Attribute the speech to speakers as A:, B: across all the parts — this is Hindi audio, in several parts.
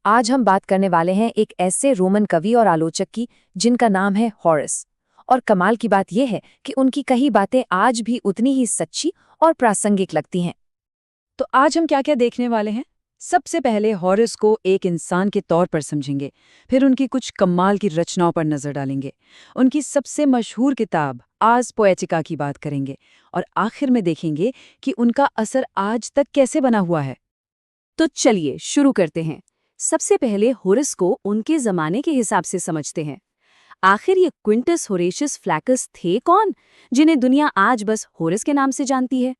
A: आज हम बात करने वाले हैं एक ऐसे रोमन कवि और आलोचक की जिनका नाम है हॉरस। और कमाल की बात यह है कि उनकी कई बातें आज भी उतनी ही सच्ची और प्रासंगिक लगती हैं।
B: तो आज हम क्या क्या देखने वाले हैं। सबसे पहले हॉरस को एक इंसान के तौर पर समझेंगे, फिर उनकी कुछ कमाल की रचनाओं पर नजर डालेंगे, उनकी सबसे मशहूर किताब आर्स पोएटिका की बात करेंगे और आखिर में देखेंगे कि उनका असर आज तक कैसे बना हुआ है।
C: तो चलिए शुरू करते हैं। सबसे पहले होरस को उनके जमाने के हिसाब से समझते हैं। आखिर ये क्विंटस होरेशियस फ्लैकस थे कौन, जिन्हें दुनिया आज बस होरस के नाम से जानती है?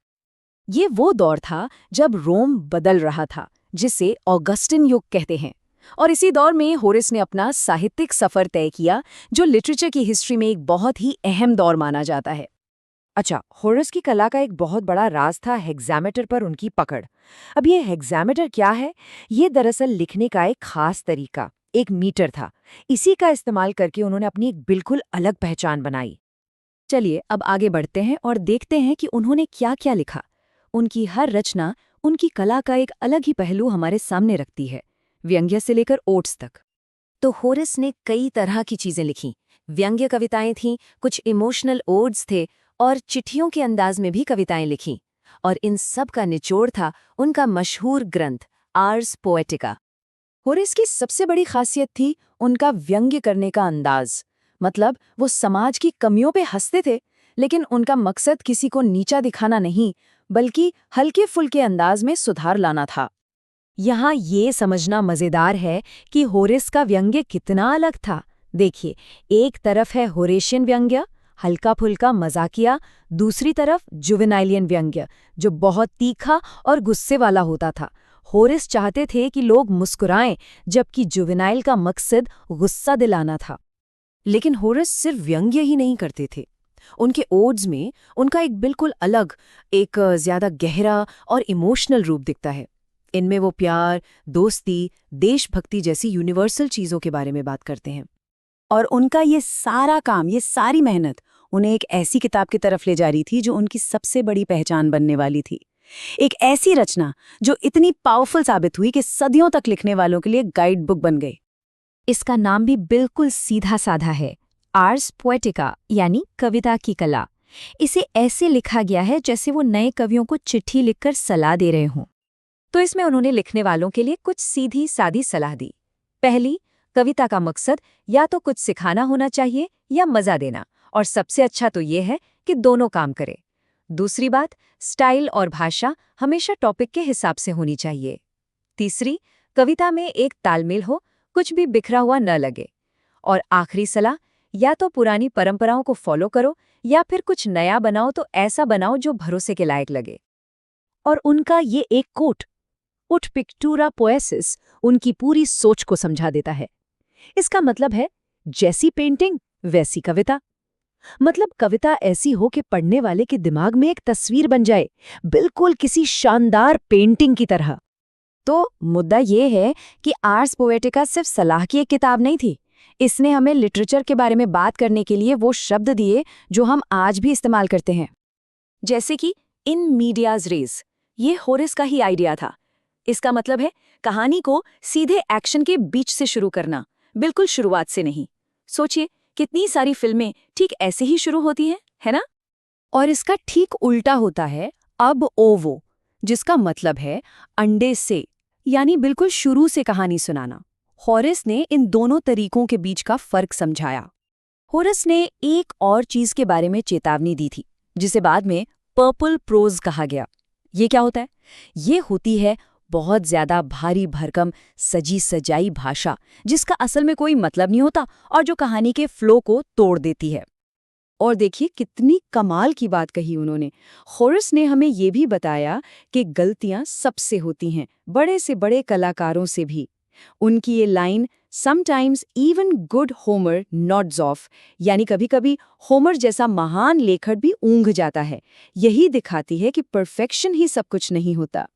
C: ये वो दौर था जब रोम बदल रहा था, जिसे ऑगस्टिन युग कहते हैं। और इसी दौर में होरस ने अपना साहित्यिक सफर तय किया, जो लिटरेचर की हिस्ट्री में एक बहुत ही अहम दौर माना जाता है।
A: अच्छा, होरस की कला का एक बहुत बड़ा राज था हेक्सामेटर पर उनकी पकड़। अब ये हेक्सामेटर क्या है? ये दरअसल लिखने का एक खास तरीका, एक मीटर था। इसी का इस्तेमाल करके उन्होंने अपनी एक बिल्कुल अलग पहचान बनाई।
C: चलिए अब आगे बढ़ते हैं और देखते हैं कि उन्होंने क्या क्या लिखा। उनकी हर रचना उनकी कला का एक अलग ही पहलू हमारे सामने रखती है, व्यंग्य से लेकर ओट्स तक।
A: तो होरस ने कई तरह की चीजें लिखीं। व्यंग्य कविताएं थीं, कुछ इमोशनल ओड्स थे और चिट्ठियों के अंदाज में भी कविताएं लिखीं। और इन सब का निचोड़ था उनका मशहूर ग्रंथ आर्स पोएटिका।
C: होरेस की सबसे बड़ी खासियत थी उनका व्यंग्य करने का अंदाज। मतलब वो समाज की कमियों पे हंसते थे, लेकिन उनका मकसद किसी को नीचा दिखाना नहीं, बल्कि हल्के फुल्के अंदाज में सुधार लाना था।
A: यहाँ ये समझना मजेदार है कि होरेस का व्यंग्य कितना अलग था। देखिए, एक तरफ है होरेशियन व्यंग्य, हल्का फुल्का मजाकिया, दूसरी तरफ जुवेनाइलियन व्यंग्य, जो बहुत तीखा और गुस्से वाला होता था। होरेस चाहते थे कि लोग मुस्कुराएं, जबकि जुवेनाइल का मकसद गुस्सा दिलाना था।
C: लेकिन होरेस सिर्फ व्यंग्य ही नहीं करते थे। उनके ओड्स में उनका एक बिल्कुल अलग, एक ज्यादा गहरा और इमोशनल रूप दिखता है। इनमें वो प्यार, दोस्ती, देशभक्ति जैसी यूनिवर्सल चीजों के बारे में बात करते हैं। और उनका ये सारा काम, ये सारी मेहनत उन्हें एक ऐसी किताब की तरफ ले जा रही थी जो उनकी सबसे बड़ी पहचान बनने वाली थी। एक ऐसी रचना जो इतनी पावरफुल साबित हुई कि सदियों तक लिखने वालों के लिए गाइड बुक बन गई।
A: इसका नाम भी बिल्कुल सीधा साधा है, आर्स पोएटिका, यानी कविता की कला। इसे ऐसे लिखा गया है जैसे वो नए कवियों को चिट्ठी लिखकर सलाह दे रहे हों। तो इसमें उन्होंने लिखने वालों के लिए कुछ सीधी सादी सलाह दी। पहली, कविता का मकसद या तो कुछ सिखाना होना चाहिए या मजा देना, और सबसे अच्छा तो ये है कि दोनों काम करे। दूसरी बात, स्टाइल और भाषा हमेशा टॉपिक के हिसाब से होनी चाहिए। तीसरी, कविता में एक तालमेल हो, कुछ भी बिखरा हुआ न लगे। और आखिरी सलाह, या तो पुरानी परंपराओं को फॉलो करो या फिर कुछ नया बनाओ, तो ऐसा बनाओ जो भरोसे के लायक लगे।
C: और उनका ये एक कोट, उट पिक्टूरा पोएसिस, उनकी पूरी सोच को समझा देता है। इसका मतलब है, जैसी पेंटिंग वैसी कविता। मतलब कविता ऐसी हो कि पढ़ने वाले के दिमाग में एक तस्वीर बन जाए, बिल्कुल किसी शानदार पेंटिंग की तरह।
A: तो मुद्दा ये है कि आर्स पोएटिका सिर्फ सलाह की एक किताब नहीं थी। इसने हमें लिटरेचर के बारे में बात करने के लिए वो शब्द दिए जो हम आज भी इस्तेमाल करते हैं,
C: जैसे कि इन मीडियाज रेस। ये होरेस का ही आइडिया था। इसका मतलब है कहानी को सीधे एक्शन के बीच से शुरू करना, बिल्कुल शुरुआत से नहीं। सोचिए, कितनी सारी फिल्में ठीक ऐसे ही शुरू होती हैं, है ना?
A: और इसका ठीक उल्टा होता है अब ओवो, जिसका मतलब है अंडे से, यानी बिल्कुल शुरू से कहानी सुनाना। होरेस ने इन दोनों तरीकों के बीच का फर्क समझाया। होरेस ने एक और चीज के बारे में चेतावनी दी थी, जिसे बाद में पर्पल प्रोज कहा गया। ये क्या होता है? ये होती है बहुत ज्यादा भारी भरकम सजी सजाई भाषा, जिसका असल में कोई मतलब नहीं होता और जो कहानी के फ्लो को तोड़ देती है।
C: और देखिए कितनी कमाल की बात कही उन्होंने। होरेस ने हमें ये भी बताया कि गलतियां सबसे होती हैं, बड़े से बड़े कलाकारों से भी। उनकी ये line, sometimes even good Homer nodes of, यानी कभी कभी होमर जैसा महान लेखक भी ऊँघ जाता है, यही दिखाती है कि परफेक्शन ही सब कुछ नहीं होता।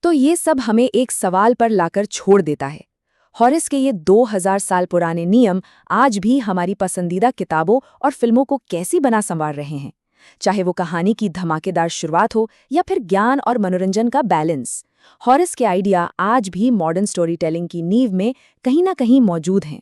A: तो ये सब हमें एक सवाल पर लाकर छोड़ देता है। होरेस के ये 2000 साल पुराने नियम आज भी हमारी पसंदीदा किताबों और फिल्मों को कैसी बना संवार रहे हैं। चाहे वो कहानी की धमाकेदार शुरुआत हो या फिर ज्ञान और मनोरंजन का बैलेंस,
B: हॉरस के आइडिया आज भी मॉडर्न स्टोरी टेलिंग की नींव में कहीं ना कहीं मौजूद हैं।